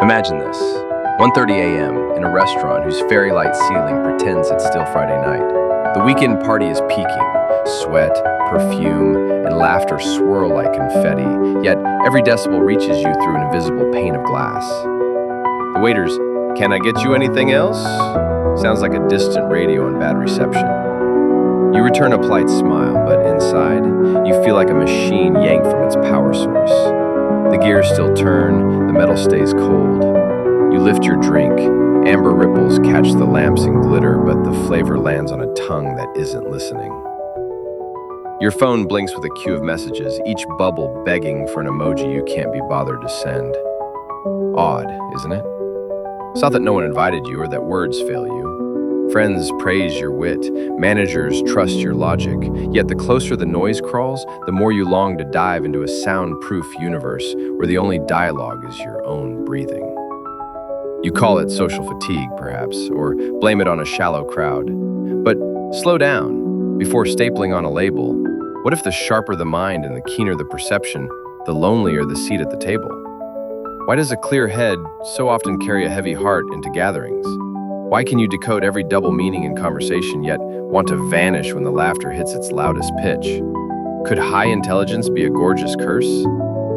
Imagine this. 1:30 a.m. in a restaurant whose fairy light ceiling pretends it's still Friday night. The weekend party is peaking. Sweat, perfume, and laughter swirl like confetti, yet every decibel reaches you through an invisible pane of glass. The waiter's, "Can I get you anything else?" sounds like a distant radio on bad reception. You return a polite smile, but inside, you feel like a machine yanked from its power source. The gears still turn, the metal stays cold. You lift your drink, amber ripples catch the lamps and glitter, but the flavor lands on a tongue that isn't listening. Your phone blinks with a queue of messages, each bubble begging for an emoji you can't be bothered to send. Odd, isn't it? It's not that no one invited you or that words fail you. Friends praise your wit, managers trust your logic, yet the closer the noise crawls, the more you long to dive into a soundproof universe where the only dialogue is your own breathing. You call it social fatigue, perhaps, or blame it on a shallow crowd. But slow down. Before stapling on a label, what if the sharper the mind and the keener the perception, the lonelier the seat at the table? Why does a clear head so often carry a heavy heart into gatherings? Why can you decode every double meaning in conversation yet want to vanish when the laughter hits its loudest pitch? Could high intelligence be a gorgeous curse,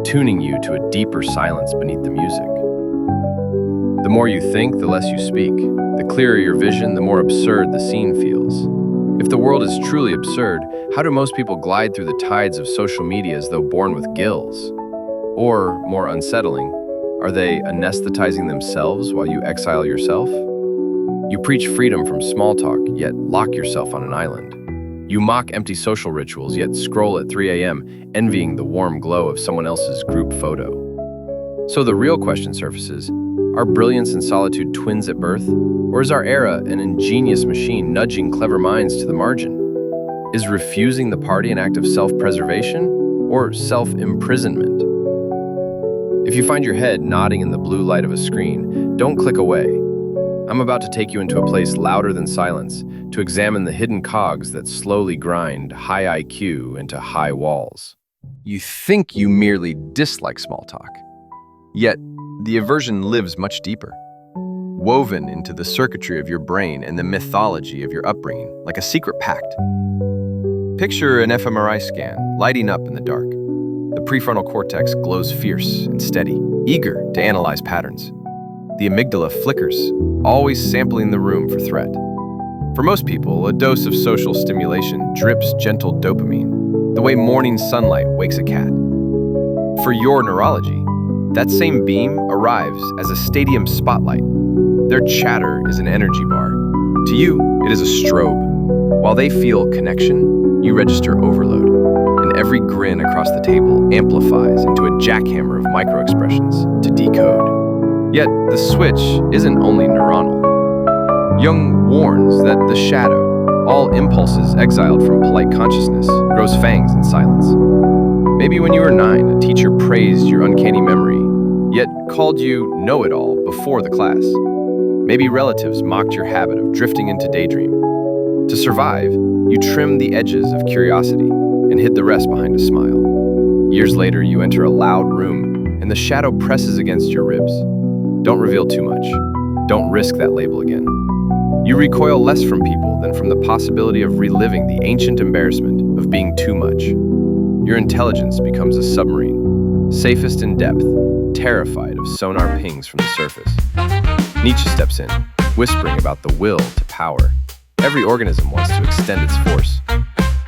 tuning you to a deeper silence beneath the music? The more you think, the less you speak. The clearer your vision, the more absurd the scene feels. If the world is truly absurd, how do most people glide through the tides of social media as though born with gills? Or, more unsettling, are they anesthetizing themselves while you exile yourself? You preach freedom from small talk, yet lock yourself on an island. You mock empty social rituals, yet scroll at 3 a.m., envying the warm glow of someone else's group photo. So the real question surfaces, are brilliance and solitude twins at birth? Or is our era an ingenious machine nudging clever minds to the margin? Is refusing the party an act of self-preservation or self-imprisonment? If you find your head nodding in the blue light of a screen, don't click away. I'm about to take you into a place louder than silence to examine the hidden cogs that slowly grind high IQ into high walls. You think you merely dislike small talk, yet the aversion lives much deeper, woven into the circuitry of your brain and the mythology of your upbringing, like a secret pact. Picture an fMRI scan lighting up in the dark. The prefrontal cortex glows fierce and steady, eager to analyze patterns. The amygdala flickers, always sampling the room for threat. For most people, a dose of social stimulation drips gentle dopamine, the way morning sunlight wakes a cat. For your neurology, that same beam arrives as a stadium spotlight. Their chatter is an energy bar. To you, it is a strobe. While they feel connection, you register overload, and every grin across the table amplifies into a jackhammer of microexpressions to decode. Yet, the switch isn't only neuronal. Jung warns that the shadow, all impulses exiled from polite consciousness, grows fangs in silence. Maybe when you were 9, a teacher praised your uncanny memory, yet called you know-it-all before the class. Maybe relatives mocked your habit of drifting into daydream. To survive, you trimmed the edges of curiosity and hid the rest behind a smile. Years later, you enter a loud room, and the shadow presses against your ribs. Don't reveal too much. Don't risk that label again. You recoil less from people than from the possibility of reliving the ancient embarrassment of being too much. Your intelligence becomes a submarine, safest in depth, terrified of sonar pings from the surface. Nietzsche steps in, whispering about the will to power. Every organism wants to extend its force.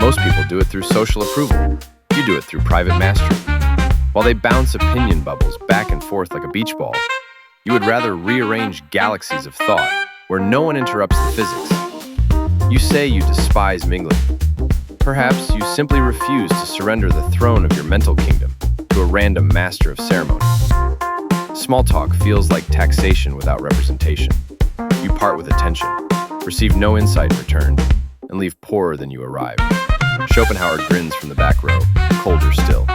Most people do it through social approval. You do it through private mastery. While they bounce opinion bubbles back and forth like a beach ball, you would rather rearrange galaxies of thought where no one interrupts the physics. You say you despise mingling. Perhaps you simply refuse to surrender the throne of your mental kingdom to a random master of ceremony. Small talk feels like taxation without representation. You part with attention, receive no insight in return, and leave poorer than you arrived. Schopenhauer grins from the back row, colder still.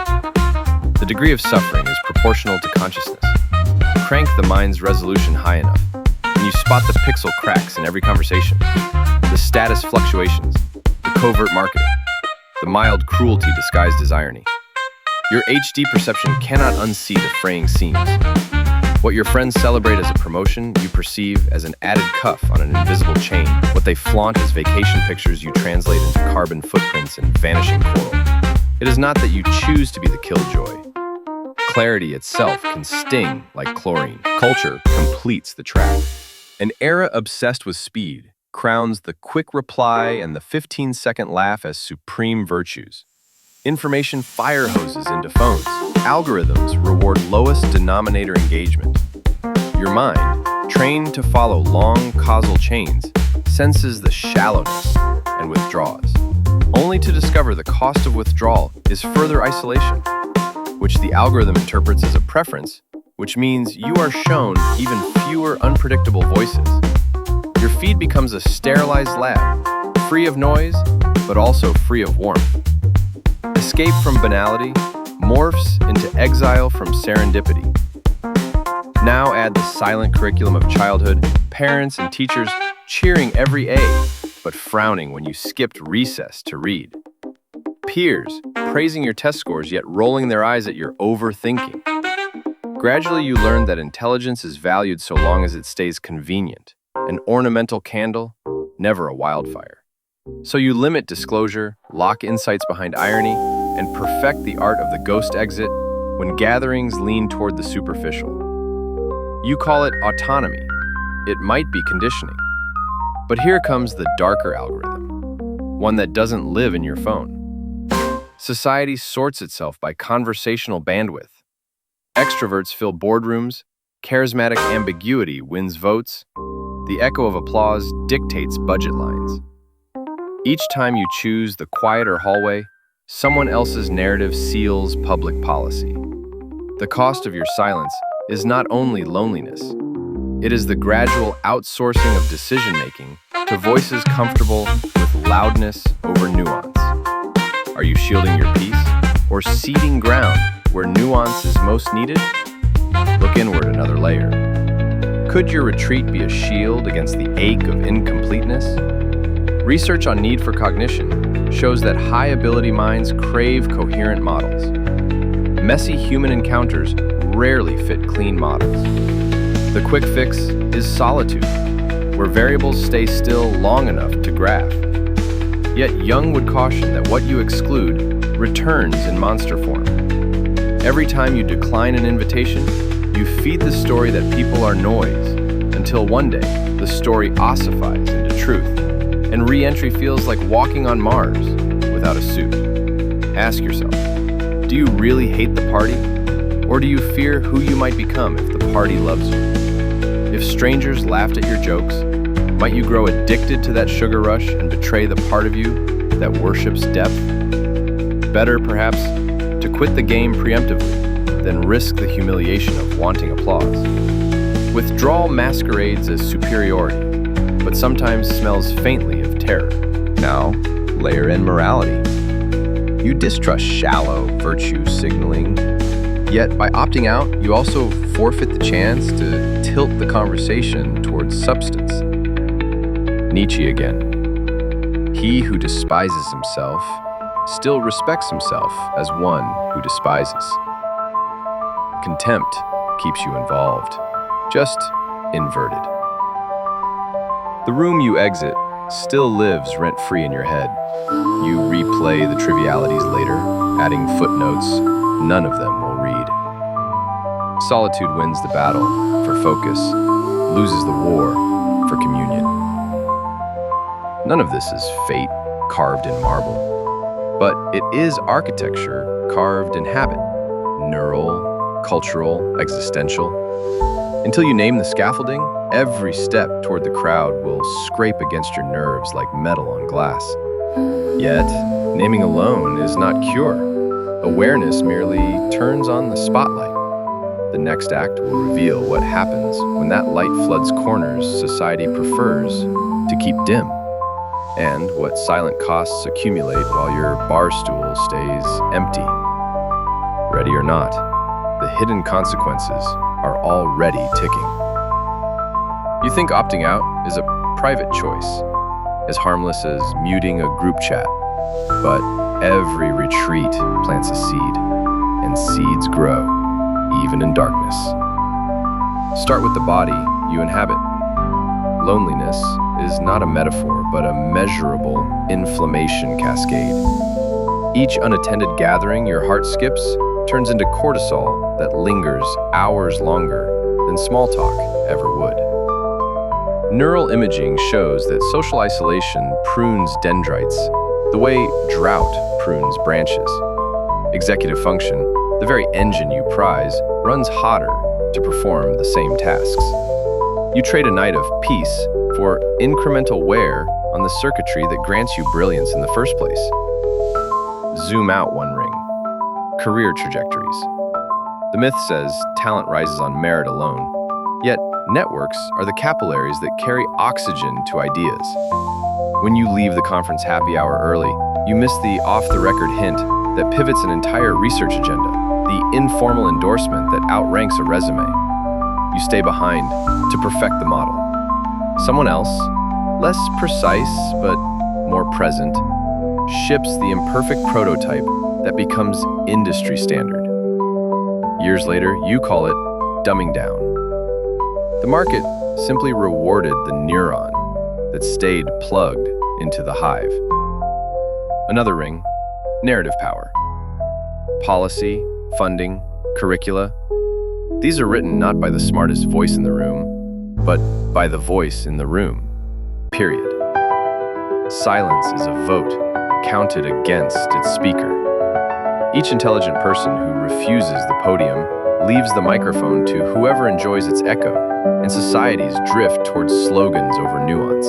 The degree of suffering is proportional to consciousness. Crank the mind's resolution high enough, and you spot the pixel cracks in every conversation, the status fluctuations, the covert marketing, the mild cruelty disguised as irony. Your HD perception cannot unsee the fraying seams. What your friends celebrate as a promotion, you perceive as an added cuff on an invisible chain. What they flaunt as vacation pictures, you translate into carbon footprints and vanishing coral. It is not that you choose to be the killjoy. Clarity itself can sting like chlorine. Culture completes the track. An era obsessed with speed crowns the quick reply and the 15-second laugh as supreme virtues. Information fire hoses into phones. Algorithms reward lowest denominator engagement. Your mind, trained to follow long causal chains, senses the shallowness and withdraws, only to discover the cost of withdrawal is further isolation, which the algorithm interprets as a preference, which means you are shown even fewer unpredictable voices. Your feed becomes a sterilized lab, free of noise, but also free of warmth. Escape from banality morphs into exile from serendipity. Now add the silent curriculum of childhood, parents and teachers cheering every A, but frowning when you skipped recess to read. Peers praising your test scores yet rolling their eyes at your overthinking. Gradually you learn that intelligence is valued so long as it stays convenient. An ornamental candle, never a wildfire. So you limit disclosure, lock insights behind irony, and perfect the art of the ghost exit when gatherings lean toward the superficial. You call it autonomy. It might be conditioning. But here comes the darker algorithm, one that doesn't live in your phone. Society sorts itself by conversational bandwidth. Extroverts fill boardrooms, charismatic ambiguity wins votes, the echo of applause dictates budget lines. Each time you choose the quieter hallway, someone else's narrative seals public policy. The cost of your silence is not only loneliness, it is the gradual outsourcing of decision-making to voices comfortable with loudness over nuance. Are you shielding your peace or ceding ground where nuance is most needed? Look inward another layer. Could your retreat be a shield against the ache of incompleteness? Research on need for cognition shows that high-ability minds crave coherent models. Messy human encounters rarely fit clean models. The quick fix is solitude, where variables stay still long enough to graph. Yet Jung would caution that what you exclude returns in monster form. Every time you decline an invitation, you feed the story that people are noise, until one day the story ossifies into truth, and re-entry feels like walking on Mars without a suit. Ask yourself, do you really hate the party? Or do you fear who you might become if the party loves you? If strangers laughed at your jokes, might you grow addicted to that sugar rush and betray the part of you that worships depth? Better, perhaps, to quit the game preemptively than risk the humiliation of wanting applause. Withdrawal masquerades as superiority, but sometimes smells faintly of terror. Now, layer in morality. You distrust shallow virtue signaling, yet by opting out, you also forfeit the chance to tilt the conversation towards substance. Nietzsche again. He who despises himself still respects himself as one who despises. Contempt keeps you involved, just inverted. The room you exit still lives rent-free in your head. You replay the trivialities later, adding footnotes none of them will read. Solitude wins the battle for focus, loses the war for communion. None of this is fate carved in marble, but it is architecture carved in habit, neural, cultural, existential. Until you name the scaffolding, every step toward the crowd will scrape against your nerves like metal on glass. Yet, naming alone is not cure. Awareness merely turns on the spotlight. The next act will reveal what happens when that light floods corners society prefers to keep dim, and what silent costs accumulate while your bar stool stays empty. Ready or not, the hidden consequences are already ticking. You think opting out is a private choice, as harmless as muting a group chat, but every retreat plants a seed, and seeds grow, even in darkness. Start with the body you inhabit. Loneliness is not a metaphor, but a measurable inflammation cascade. Each unattended gathering your heart skips turns into cortisol that lingers hours longer than small talk ever would. Neural imaging shows that social isolation prunes dendrites the way drought prunes branches. Executive function, the very engine you prize, runs hotter to perform the same tasks. You trade a night of peace for incremental wear on the circuitry that grants you brilliance in the first place. Zoom out one ring. Career trajectories. The myth says talent rises on merit alone, yet networks are the capillaries that carry oxygen to ideas. When you leave the conference happy hour early, you miss the off-the-record hint that pivots an entire research agenda, the informal endorsement that outranks a resume. You stay behind to perfect the model. Someone else, less precise but more present, ships the imperfect prototype that becomes industry standard. Years later, you call it dumbing down. The market simply rewarded the neuron that stayed plugged into the hive. Another ring, narrative power. Policy, funding, curricula. These are written not by the smartest voice in the room, but by the voice in the room, period. Silence is a vote counted against its speaker. Each intelligent person who refuses the podium leaves the microphone to whoever enjoys its echo, and societies drift towards slogans over nuance.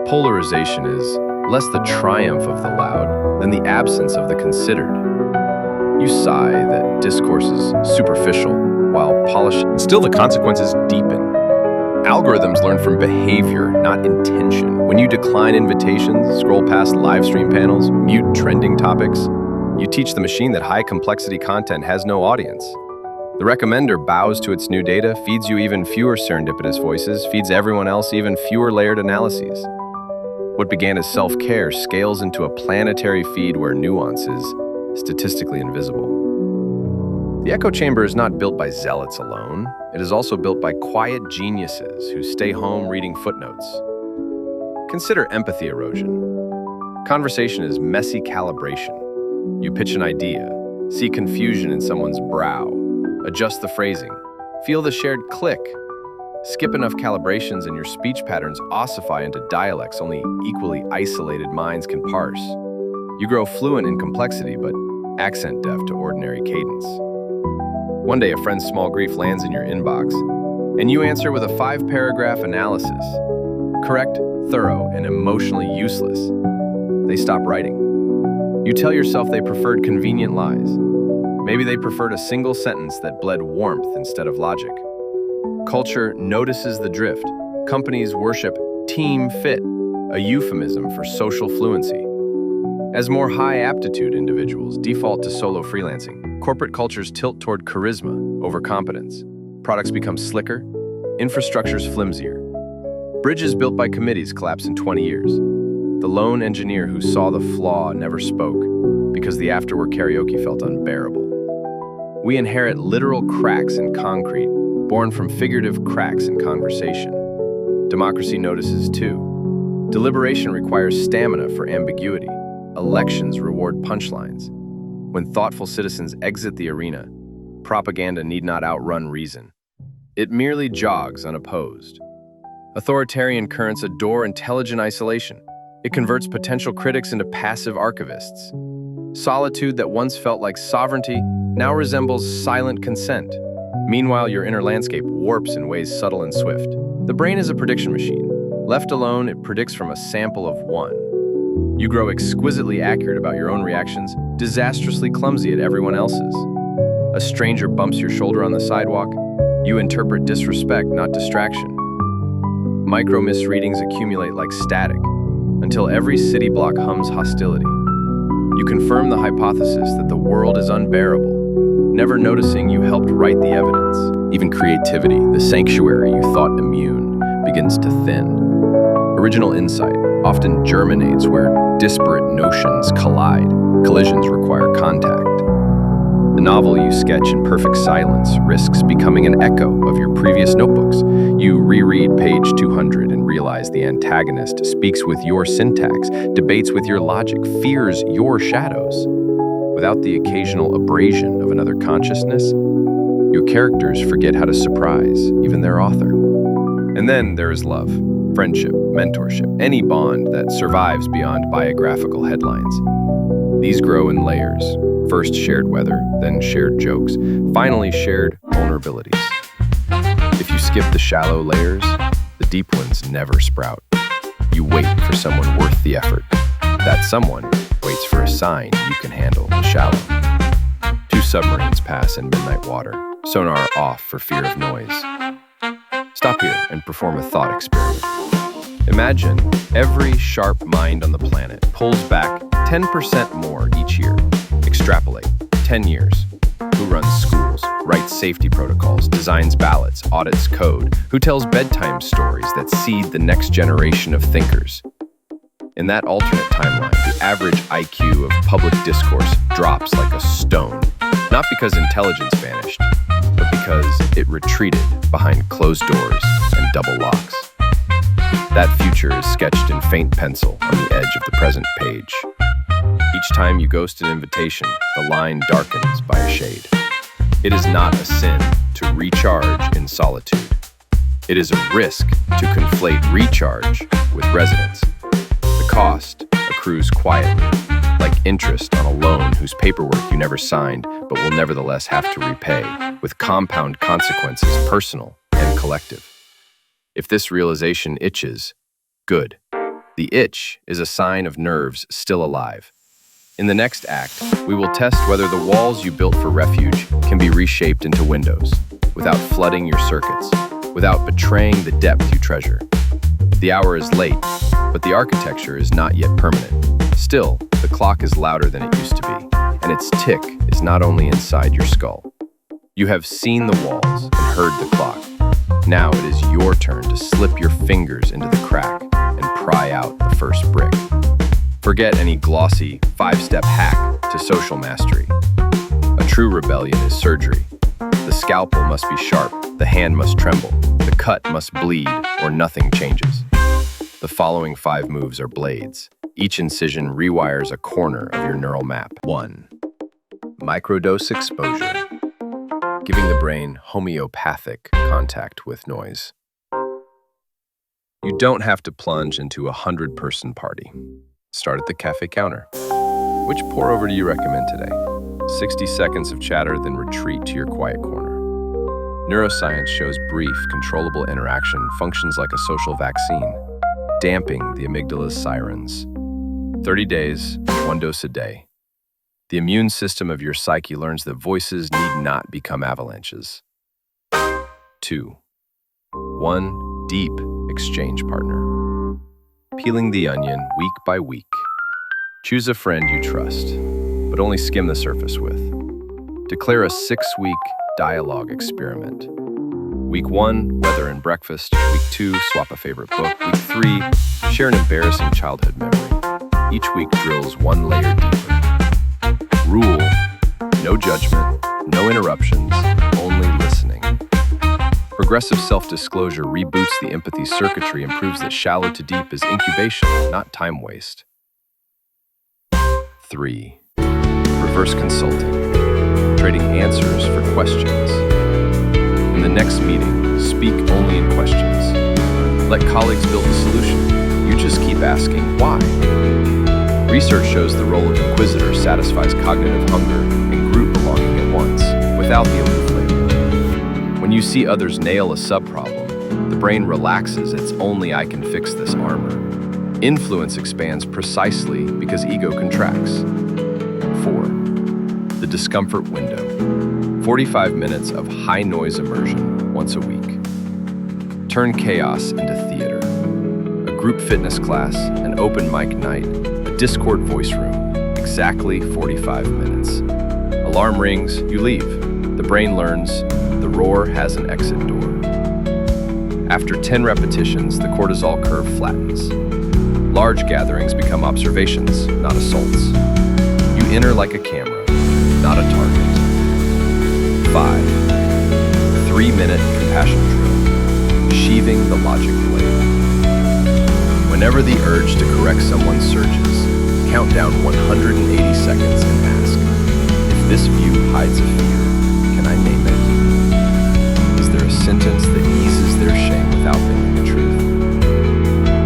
Polarization is less the triumph of the loud than the absence of the considered. You sigh that discourse is superficial while polished, and still the consequences deepen. Algorithms learn from behavior, not intention. When you decline invitations, scroll past live stream panels, mute trending topics, you teach the machine that high-complexity content has no audience. The recommender bows to its new data, feeds you even fewer serendipitous voices, feeds everyone else even fewer layered analyses. What began as self-care scales into a planetary feed where nuance is statistically invisible. The echo chamber is not built by zealots alone. It is also built by quiet geniuses who stay home reading footnotes. Consider empathy erosion. Conversation is messy calibration. You pitch an idea, see confusion in someone's brow, adjust the phrasing, feel the shared click. Skip enough calibrations and your speech patterns ossify into dialects only equally isolated minds can parse. You grow fluent in complexity, but accent deaf to ordinary cadence. One day, a friend's small grief lands in your inbox, and you answer with a 5-paragraph analysis. Correct, thorough, and emotionally useless. They stop writing. You tell yourself they preferred convenient lies. Maybe they preferred a single sentence that bled warmth instead of logic. Culture notices the drift. Companies worship team fit, a euphemism for social fluency. As more high-aptitude individuals default to solo freelancing, corporate cultures tilt toward charisma over competence. Products become slicker, infrastructure's flimsier. Bridges built by committees collapse in 20 years. The lone engineer who saw the flaw never spoke because the afterwork karaoke felt unbearable. We inherit literal cracks in concrete, born from figurative cracks in conversation. Democracy notices too. Deliberation requires stamina for ambiguity. Elections reward punchlines. When thoughtful citizens exit the arena, propaganda need not outrun reason. It merely jogs unopposed. Authoritarian currents adore intelligent isolation. It converts potential critics into passive archivists. Solitude that once felt like sovereignty now resembles silent consent. Meanwhile, your inner landscape warps in ways subtle and swift. The brain is a prediction machine. Left alone, it predicts from a sample of one. You grow exquisitely accurate about your own reactions, disastrously clumsy at everyone else's. A stranger bumps your shoulder on the sidewalk. You interpret disrespect, not distraction. Micro misreadings accumulate like static, until every city block hums hostility. You confirm the hypothesis that the world is unbearable, never noticing you helped write the evidence. Even creativity, the sanctuary you thought immune, begins to thin. Original insight often germinates where disparate notions collide. Collisions require contact. The novel you sketch in perfect silence risks becoming an echo of your previous notebooks. You reread page 200 and realize the antagonist speaks with your syntax, debates with your logic, fears your shadows. Without the occasional abrasion of another consciousness, your characters forget how to surprise even their author. And then there is love, friendship, mentorship, any bond that survives beyond biographical headlines. These grow in layers. First shared weather, then shared jokes, finally shared vulnerabilities. If you skip the shallow layers, the deep ones never sprout. You wait for someone worth the effort. That someone waits for a sign you can handle the shallow. Two submarines pass in midnight water, sonar off for fear of noise. Stop here and perform a thought experiment. Imagine every sharp mind on the planet pulls back 10% more each year. Extrapolate 10 years. Who runs schools, writes safety protocols, designs ballots, audits code? Who tells bedtime stories that seed the next generation of thinkers? In that alternate timeline, the average IQ of public discourse drops like a stone, not because intelligence vanished, but because it retreated behind closed doors and double locks. That future is sketched in faint pencil on the edge of the present page. Each time you ghost an invitation, the line darkens by a shade. It is not a sin to recharge in solitude. It is a risk to conflate recharge with residence. The cost accrues quietly, like interest on a loan whose paperwork you never signed but will nevertheless have to repay, with compound consequences personal and collective. If this realization itches, good. The itch is a sign of nerves still alive. In the next act, we will test whether the walls you built for refuge can be reshaped into windows, without flooding your circuits, without betraying the depth you treasure. The hour is late, but the architecture is not yet permanent. Still, the clock is louder than it used to be, and its tick is not only inside your skull. You have seen the walls and heard the clock. Now it is your turn to slip your fingers into the crack and pry out the first brick. Forget any glossy, five-step hack to social mastery. A true rebellion is surgery. The scalpel must be sharp, the hand must tremble, the cut must bleed, or nothing changes. The following 5 moves are blades. Each incision rewires a corner of your neural map. 1. Microdose exposure, giving the brain homeopathic contact with noise. You don't have to plunge into a 100-person party. Start at the cafe counter. Which pour-over do you recommend today? 60 seconds of chatter, then retreat to your quiet corner. Neuroscience shows brief, controllable interaction functions like a social vaccine, damping the amygdala's sirens. 30 days, 1 dose a day. The immune system of your psyche learns that voices need not become avalanches. 2. 1 deep exchange partner. Peeling the onion week by week. Choose a friend you trust, but only skim the surface with. Declare a 6-week dialogue experiment. Week 1, weather and breakfast. Week 2, swap a favorite book. Week 3, share an embarrassing childhood memory. Each week drills 1 layer deeper. Rule: no judgment, no interruptions, only listening. Progressive self-disclosure reboots the empathy circuitry and proves that shallow to deep is incubation, not time waste. 3. Reverse consulting, trading answers for questions. In the next meeting, speak only in questions. Let colleagues build the solution. You just keep asking why. Research shows the role of inquisitor satisfies cognitive hunger and group belonging at once, without the aloof label. When you see others nail a subproblem, the brain relaxes its "only I can fix this" armor. Influence expands precisely because ego contracts. 4. The discomfort window. 45 minutes of high-noise immersion once a week. Turn chaos into theater. A group fitness class, an open mic night, a Discord voice room. Exactly 45 minutes. Alarm rings, you leave. The brain learns the roar has an exit door. After 10 repetitions, the cortisol curve flattens. Large gatherings become observations, not assaults. You enter like a camera, not a target. 5. 3-minute compassion drill. Sheathing the logic blade. Whenever the urge to correct someone surges, count down 180 seconds and ask, if this view hides a fear, can I name it? Is there a sentence that eases their shame without bending the truth?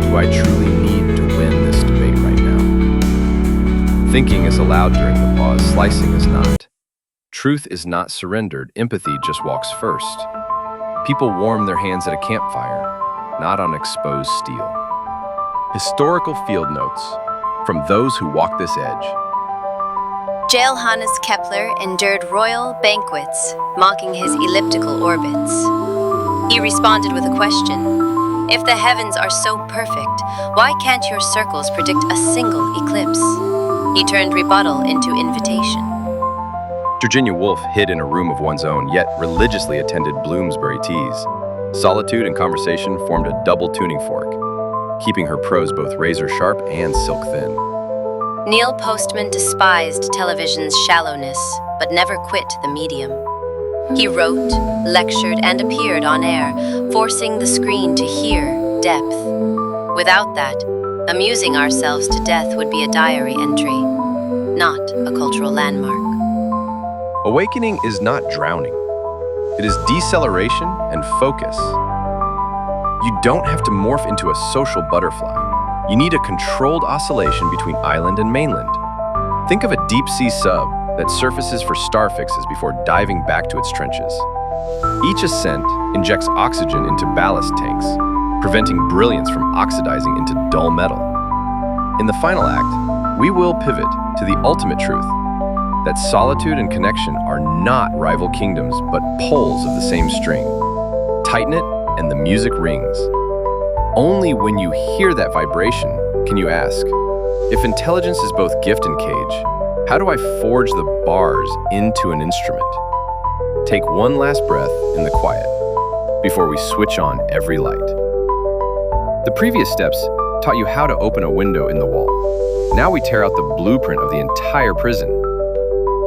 Do I truly need to win this debate right now? Thinking is allowed during the pause, slicing is not. Truth is not surrendered, empathy just walks first. People warm their hands at a campfire, not on exposed steel. Historical field notes from those who walk this edge. Johannes Kepler endured royal banquets, mocking his elliptical orbits. He responded with a question. If the heavens are so perfect, why can't your circles predict a single eclipse? He turned rebuttal into invitation. Virginia Woolf hid in a room of one's own, yet religiously attended Bloomsbury teas. Solitude and conversation formed a double tuning fork, keeping her prose both razor-sharp and silk-thin. Neil Postman despised television's shallowness, but never quit the medium. He wrote, lectured, and appeared on air, forcing the screen to hear depth. Without that, amusing ourselves to death would be a diary entry, not a cultural landmark. Awakening is not drowning. It is deceleration and focus. You don't have to morph into a social butterfly. You need a controlled oscillation between island and mainland. Think of a deep-sea sub that surfaces for star fixes before diving back to its trenches. Each ascent injects oxygen into ballast tanks, preventing brilliance from oxidizing into dull metal. In the final act, we will pivot to the ultimate truth, that solitude and connection are not rival kingdoms, but poles of the same string. Tighten it, and the music rings. Only when you hear that vibration can you ask, if intelligence is both gift and cage, how do I forge the bars into an instrument? Take one last breath in the quiet before we switch on every light. The previous steps taught you how to open a window in the wall. Now we tear out the blueprint of the entire prison.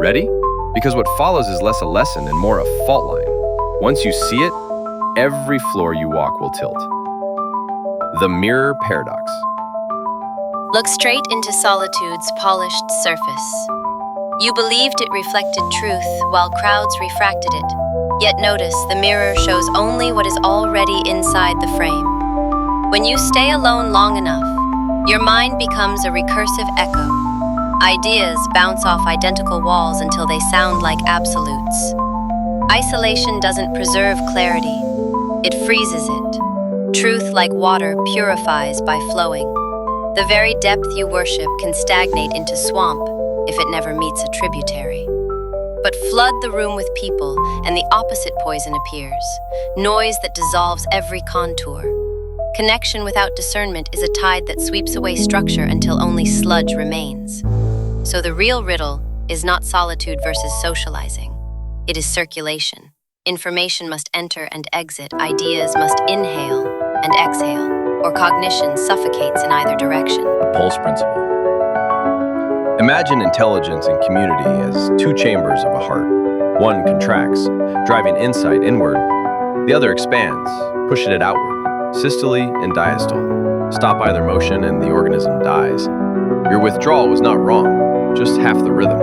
Ready? Because what follows is less a lesson and more a fault line. Once you see it, every floor you walk will tilt. The mirror paradox. Look straight into solitude's polished surface. You believed it reflected truth while crowds refracted it. Yet notice the mirror shows only what is already inside the frame. When you stay alone long enough, your mind becomes a recursive echo. Ideas bounce off identical walls until they sound like absolutes. Isolation doesn't preserve clarity. It freezes it. Truth, like water, purifies by flowing. The very depth you worship can stagnate into swamp if it never meets a tributary. But flood the room with people, and the opposite poison appears, noise that dissolves every contour. Connection without discernment is a tide that sweeps away structure until only sludge remains. So the real riddle is not solitude versus socializing. It is circulation. Information must enter and exit, ideas must inhale and exhale, or cognition suffocates in either direction. The pulse principle. Imagine intelligence and community as two chambers of a heart. One contracts, driving insight inward. The other expands, pushing it outward. Systole and diastole. Stop either motion and the organism dies. Your withdrawal was not wrong, just half the rhythm.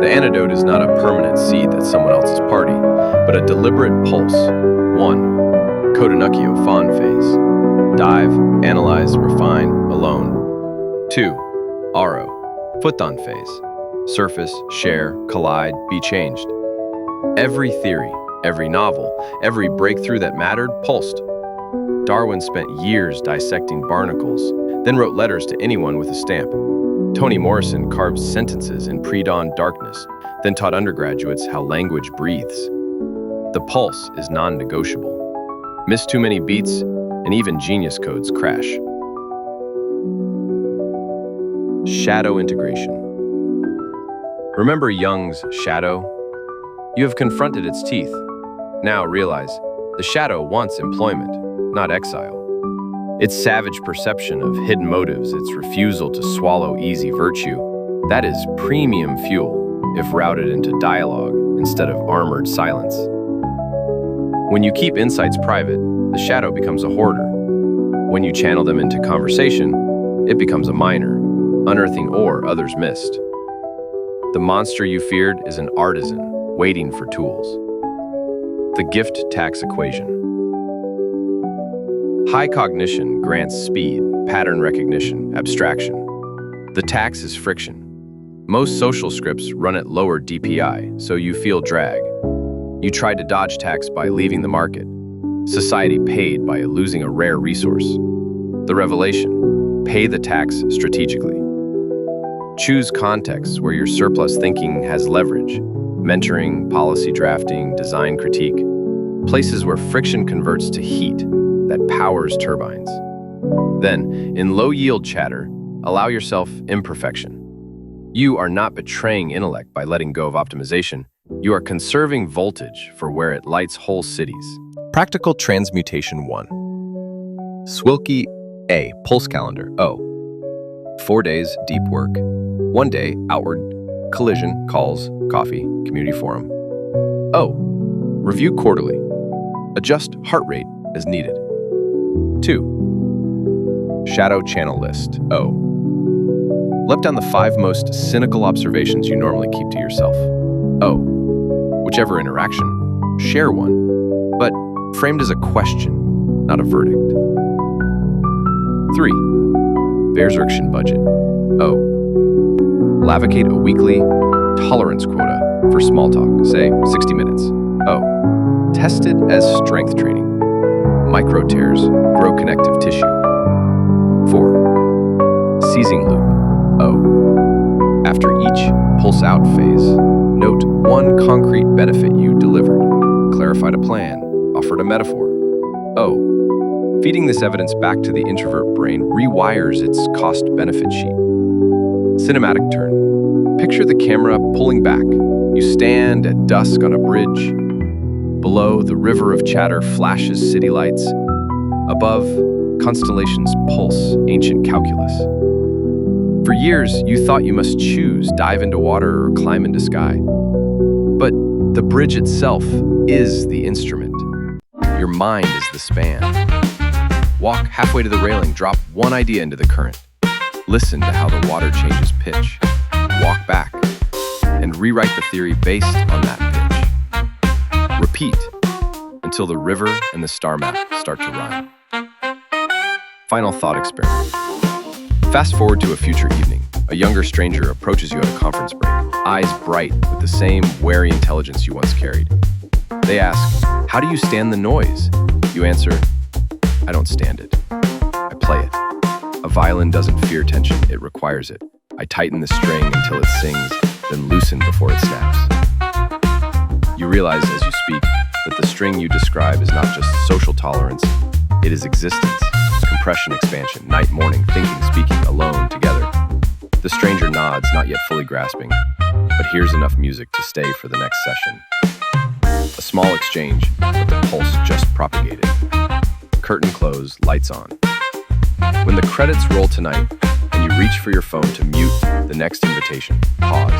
The antidote is not a permanent seed that's someone else's party, but a deliberate pulse. 1. Cotonuccio fawn phase. Dive, analyze, refine, alone. 2. Aro, Phuthon phase. Surface, share, collide, be changed. Every theory, every novel, every breakthrough that mattered pulsed. Darwin spent years dissecting barnacles, then wrote letters to anyone with a stamp. Toni Morrison carved sentences in pre-dawn darkness, then taught undergraduates how language breathes. The pulse is non-negotiable. Miss too many beats, and even genius codes crash. Shadow integration. Remember Jung's shadow? You have confronted its teeth. Now realize, the shadow wants employment, not exile. Its savage perception of hidden motives, its refusal to swallow easy virtue, that is premium fuel. if routed into dialogue instead of armored silence. When you keep insights private, the shadow becomes a hoarder. When you channel them into conversation, it becomes a miner, unearthing ore others missed. The monster you feared is an artisan, waiting for tools. The gift tax equation. High cognition grants speed, pattern recognition, abstraction. The tax is friction. Most social scripts run at lower DPI, so you feel drag. You tried to dodge tax by leaving the market. Society paid by losing a rare resource. The revelation: pay the tax strategically. Choose contexts where your surplus thinking has leverage: mentoring, policy drafting, design critique. Places where friction converts to heat that powers turbines. Then, in low-yield chatter, allow yourself imperfection. You are not betraying intellect by letting go of optimization. You are conserving voltage for where it lights whole cities. Practical Transmutation 1. Swilke A. Pulse Calendar. O. 4 days, deep work. 1 day, outward, collision, calls, coffee, community forum. O. Review quarterly. Adjust heart rate as needed. 2. Shadow channel list. O. Let down the 5 most cynical observations you normally keep to yourself. O. Whichever interaction, share one, but framed as a question, not a verdict. 3. Bearsrikschen budget. O. Lavocate a weekly tolerance quota for small talk, say 60 minutes. O. Test it as strength training. Micro tears grow connective tissue. 4. Seizing loop. O. After each pulse out phase, note one concrete benefit you delivered, clarified a plan, offered a metaphor. O. Feeding this evidence back to the introvert brain rewires its cost-benefit sheet. Cinematic turn. Picture the camera pulling back. You stand at dusk on a bridge. Below, the river of chatter flashes city lights. Above, constellations pulse ancient calculus. For years, you thought you must choose, dive into water or climb into sky. But the bridge itself is the instrument. Your mind is the span. Walk halfway to the railing, drop one idea into the current. Listen to how the water changes pitch. Walk back and rewrite the theory based on that pitch. Repeat until the river and the star map start to rhyme. Final thought experiment. Fast forward to a future evening. A younger stranger approaches you at a conference break, eyes bright with the same wary intelligence you once carried. They ask, "How do you stand the noise?" You answer, "I don't stand it. I play it. A violin doesn't fear tension, it requires it. I tighten the string until it sings, then loosen before it snaps." You realize as you speak that the string you describe is not just social tolerance, it is existence, compression, expansion, night, morning, thinking, speaking, alone, together. The stranger nods, not yet fully grasping, but hears enough music to stay for the next session. A small exchange, but the pulse just propagated. Curtain closed, lights on. When the credits roll tonight, and you reach for your phone to mute the next invitation, pause.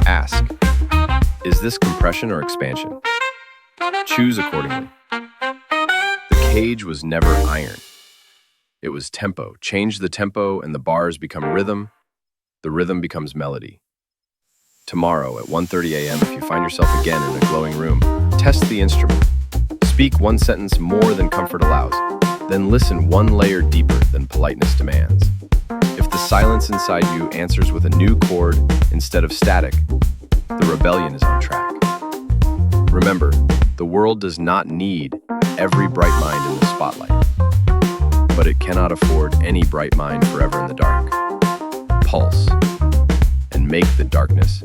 Ask, is this compression or expansion? Choose accordingly. The cage was never iron. It was tempo. Change the tempo and the bars become rhythm. The rhythm becomes melody. Tomorrow at 1:30 a.m., if you find yourself again in a glowing room, test the instrument. Speak one sentence more than comfort allows. Then listen one layer deeper than politeness demands. If the silence inside you answers with a new chord instead of static, the rebellion is on track. Remember, the world does not need every bright mind in the spotlight, but it cannot afford any bright mind forever in the dark. Pulse, and make the darkness